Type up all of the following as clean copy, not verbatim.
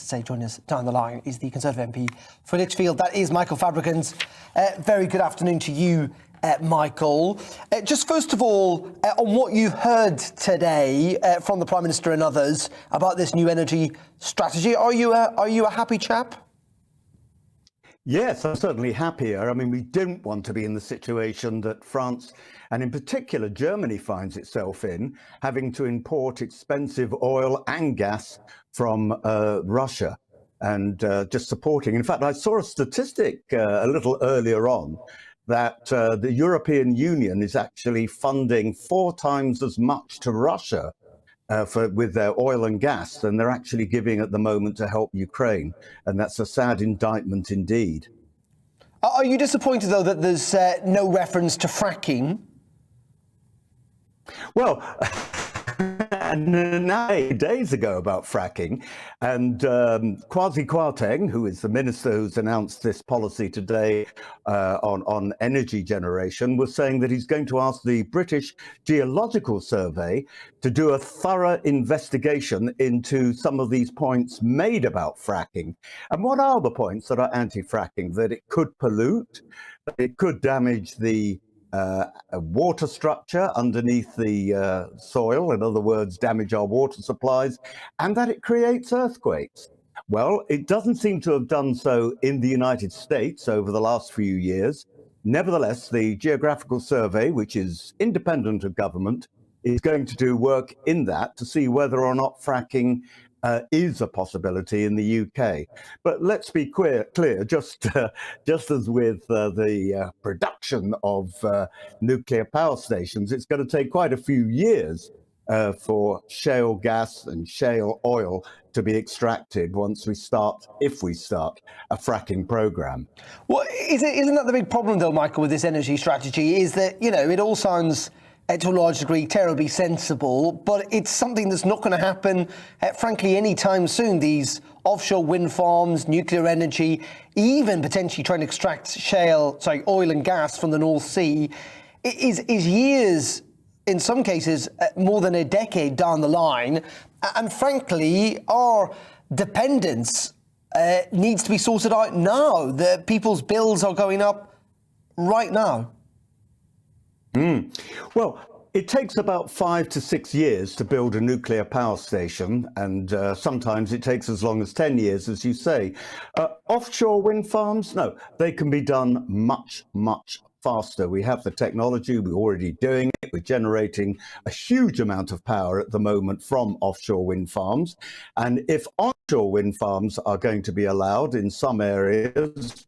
to say joining us down the line is the Conservative MP for Lichfield. That is Michael Fabricans. Very good afternoon to you, Michael. Just first of all, on what you've heard today from the Prime Minister and others about this new energy strategy, are you a happy chap? Yes, I'm certainly happier. I mean, we don't want to be in the situation that France, and in particular Germany, finds itself in, having to import expensive oil and gas from Russia and just supporting. In fact, I saw a statistic a little earlier on that the European Union is actually funding 4 times as much to Russia with their oil and gas than they're actually giving at the moment to help Ukraine. And that's a sad indictment indeed. Are you disappointed, though, that there's no reference to fracking? Well, and 9 days ago about fracking, and Kwasi Kwarteng, who is the minister who's announced this policy today on energy generation, was saying that he's going to ask the British Geological Survey to do a thorough investigation into some of these points made about fracking. And what are the points that are anti-fracking? That it could pollute, that it could damage the water structure underneath the soil, in other words, damage our water supplies, and that it creates earthquakes. Well, it doesn't seem to have done so in the United States over the last few years. Nevertheless, the Geographical Survey, which is independent of government, is going to do work in that to see whether or not fracking is a possibility in the UK. But let's be clear, just as with the production of nuclear power stations, it's going to take quite a few years for shale gas and shale oil to be extracted if we start a fracking program. Well, isn't that the big problem, though, Michael, with this energy strategy, is that, it all sounds to a large degree terribly sensible, but it's something that's not going to happen, frankly, anytime soon. These offshore wind farms, nuclear energy, even potentially trying to extract oil and gas from the North Sea, is years, in some cases, more than a decade down the line. And frankly, our dependence needs to be sorted out now. People's bills are going up right now. Well, it takes about 5 to 6 years to build a nuclear power station, and sometimes it takes as long as 10 years, as you say. Offshore wind farms, no, they can be done much, much faster. We have the technology, we're already doing it. We're generating a huge amount of power at the moment from offshore wind farms. And if onshore wind farms are going to be allowed in some areas,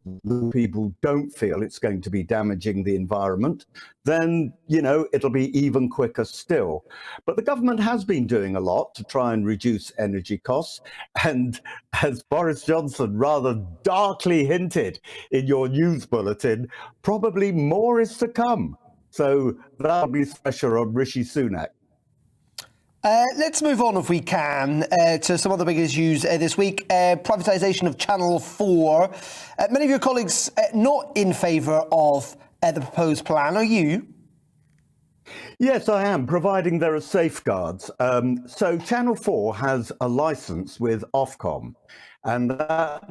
people don't feel it's going to be damaging the environment, then, it'll be even quicker still. But the government has been doing a lot to try and reduce energy costs. And as Boris Johnson rather darkly hinted in your news bulletin, probably more is to come. So that'll be pressure on Rishi Sunak. Let's move on, if we can, to some of the big issues this week. Privatisation of Channel 4. Many of your colleagues not in favour of the proposed plan. Are you? Yes, I am, providing there are safeguards. So Channel 4 has a licence with Ofcom, and that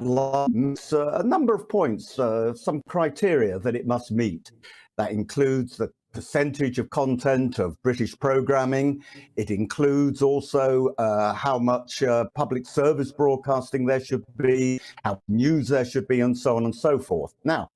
makes a number of points, some criteria that it must meet. That includes the percentage of content of British programming. It includes also how much public service broadcasting there should be, how news there should be, and so on and so forth. Now,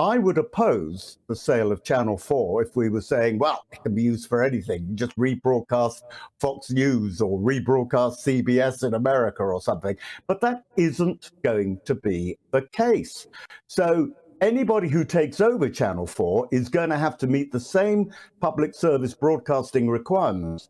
I would oppose the sale of Channel 4 if we were saying, well, it can be used for anything, just rebroadcast Fox News or rebroadcast CBS in America or something. But that isn't going to be the case. So anybody who takes over Channel 4 is going to have to meet the same public service broadcasting requirements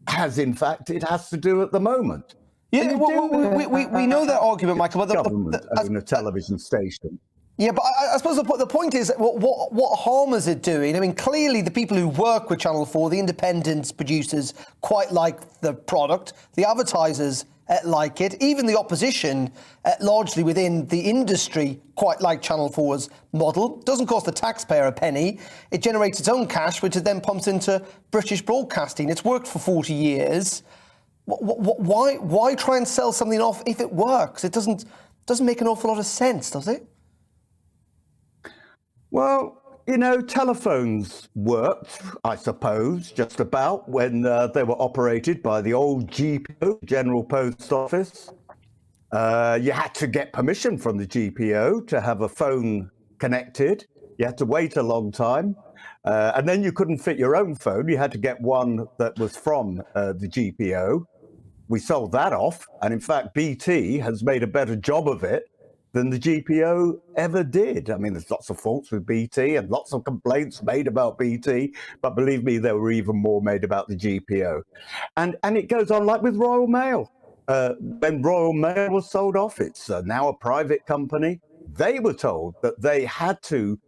as, in fact, it has to do at the moment. Yeah, we know that argument, Michael. But government owning a television station. Yeah, but I suppose the point is, what harm is it doing? I mean, clearly the people who work with Channel 4, the independent producers, quite like the product. The advertisers like it. Even the opposition, largely within the industry, quite like Channel 4's model. Doesn't cost the taxpayer a penny. It generates its own cash, which it then pumps into British broadcasting. It's worked for 40 years. Why try and sell something off if it works? It doesn't make an awful lot of sense, does it? Well, telephones worked, I suppose, just about when they were operated by the old GPO, General Post Office. You had to get permission from the GPO to have a phone connected. You had to wait a long time. And then you couldn't fit your own phone. You had to get one that was from the GPO. We sold that off. And in fact, BT has made a better job of it than the GPO ever did. I mean, there's lots of faults with BT and lots of complaints made about BT, but believe me, there were even more made about the GPO. And it goes on like with Royal Mail. When Royal Mail was sold off, it's now a private company. They were told that they had to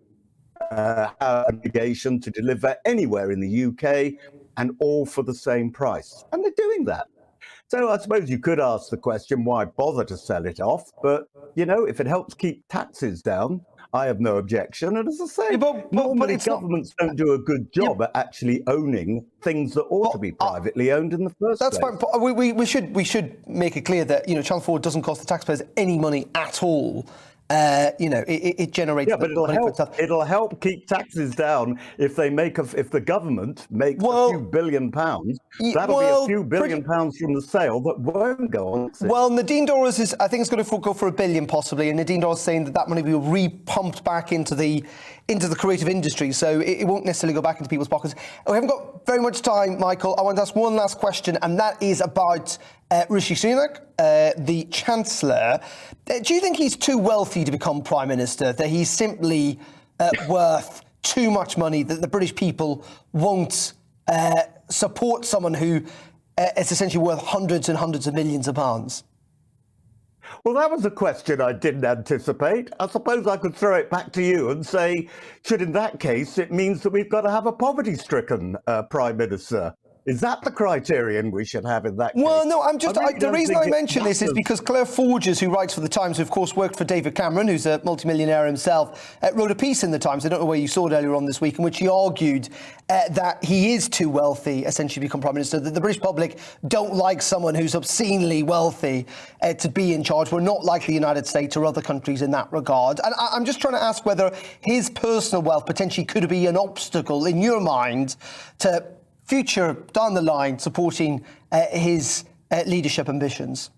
have an obligation to deliver anywhere in the UK and all for the same price. And they're doing that. So I suppose you could ask the question, why bother to sell it off? But, if it helps keep taxes down, I have no objection. And as I say, normally governments don't do a good job at actually owning things that ought to be privately owned in the first place. That's fine. We should make it clear that, Channel 4 doesn't cost the taxpayers any money at all. It generates. Yeah, but it'll help keep taxes down if the government makes a few £billion. That'll be a few £billion from the sale that won't go on. Well, Nadine Dorries I think it's going to go for £1 billion possibly, and Nadine Dorries saying that money will be re-pumped back into the creative industry, so it won't necessarily go back into people's pockets. We haven't got very much time, Michael. I want to ask one last question, and that is about Rishi Sunak, the Chancellor. Do you think he's too wealthy to become Prime Minister, that he's simply worth too much money, that the British people won't support someone who is essentially worth hundreds and hundreds of millions of pounds? Well, that was a question I didn't anticipate. I suppose I could throw it back to you and say, should in that case, it means that we've got to have a poverty-stricken Prime Minister? Is that the criterion we should have in that case? Well, no, the reason I mention this is because Claire Forges, who writes for The Times, who of course worked for David Cameron, who's a multimillionaire himself, wrote a piece in The Times, I don't know where you saw it earlier on this week, in which he argued that he is too wealthy, essentially, to become Prime Minister, that the British public don't like someone who's obscenely wealthy to be in charge. We're not like the United States or other countries in that regard. And I'm just trying to ask whether his personal wealth potentially could be an obstacle, in your mind, to future, down the line, supporting his leadership ambitions?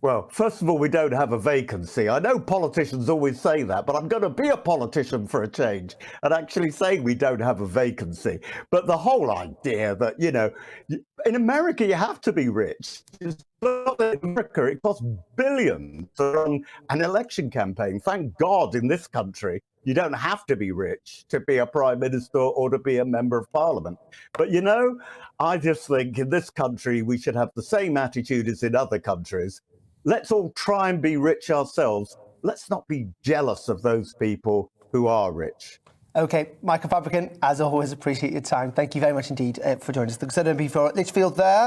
Well, first of all, we don't have a vacancy. I know politicians always say that, but I'm going to be a politician for a change and actually say we don't have a vacancy. But the whole idea that, in America, you have to be rich. It's not that in America, it costs billions to run an election campaign. Thank God in this country, you don't have to be rich to be a prime minister or to be a member of parliament. But, I just think in this country, we should have the same attitude as in other countries. Let's all try and be rich ourselves. Let's not be jealous of those people who are rich. OK, Michael Fabricant, as always, appreciate your time. Thank you very much indeed for joining us. The Conservative MP for Lichfield there.